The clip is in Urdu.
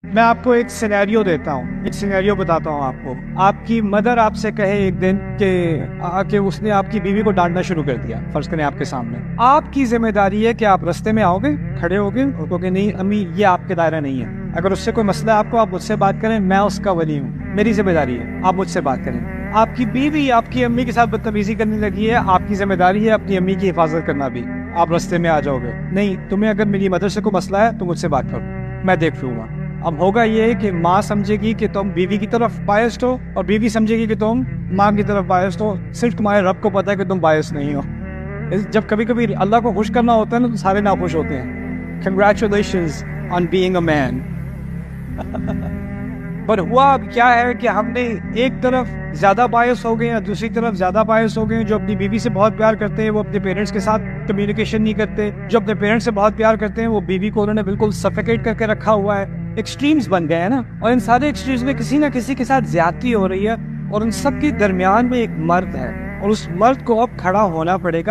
میں آپ کو ایک سینیریو دیتا ہوں، ایک سینیریو بتاتا ہوں آپ کو۔ آپ کی مدر آپ سے کہے ایک دن کہ اس نے آپ کی بیوی کو ڈانٹنا شروع کر دیا، فرض کریں آپ کے سامنے۔ آپ کی ذمہ داری ہے کہ آپ رستے میں آؤ گے، کھڑے ہو گے اور کہو گے نہیں امی یہ آپ کے دائرہ نہیں ہے۔ اگر اس سے کوئی مسئلہ ہے آپ مجھ سے بات کریں، میں اس کا ولی ہوں، میری ذمہ داری ہے، آپ مجھ سے بات کریں۔ آپ کی بیوی آپ کی امی کے ساتھ بدتمیزی کرنے لگی ہے، آپ کی ذمہ داری ہے اپنی امی کی حفاظت کرنا بھی۔ آپ رستے میں آ جاؤ گے، نہیں تمہیں اگر میری مدر سے کوئی مسئلہ ہے تو مجھ سے بات کرو، میں دیکھ لوں گا۔ اب ہوگا یہ کہ ماں سمجھے گی کہ تم بیوی کی طرف بائسڈ ہو، اور بیوی سمجھے گی کہ تم ماں کی طرف بائسڈ ہو۔ صرف تمہارے رب کو پتہ ہے کہ تم بائسڈ نہیں ہو۔ جب کبھی کبھی اللہ کو خوش کرنا ہوتا ہے نا تو سارے ناخوش ہوتے ہیں۔ کنگریچولیشنز آن بینگ اے مین۔ پر ہوا اب کیا ہے کہ ہم نے ایک طرف زیادہ باعث ہو گئے ہیں، دوسری طرف زیادہ باعث ہو گئے ہیں۔ جو اپنی بیوی سے بہت پیار کرتے ہیں وہ اپنے پیرنٹس کے ساتھ کمیونیکیشن نہیں کرتے، جو اپنے پیرنٹس سے بہت پیار کرتے ہیں وہ بیوی کو انہوں نے بالکل سفیکیٹ کر کے رکھا ہوا ہے۔ ایکسٹریمز بن گئے ہیں نا، اور ان سارے ایکسٹریمز میں کسی نہ کسی کے ساتھ زیادتی ہو رہی ہے، اور ان سب کے درمیان میں ایک مرد ہے، اور اس مرد کو اب کھڑا ہونا پڑے گا۔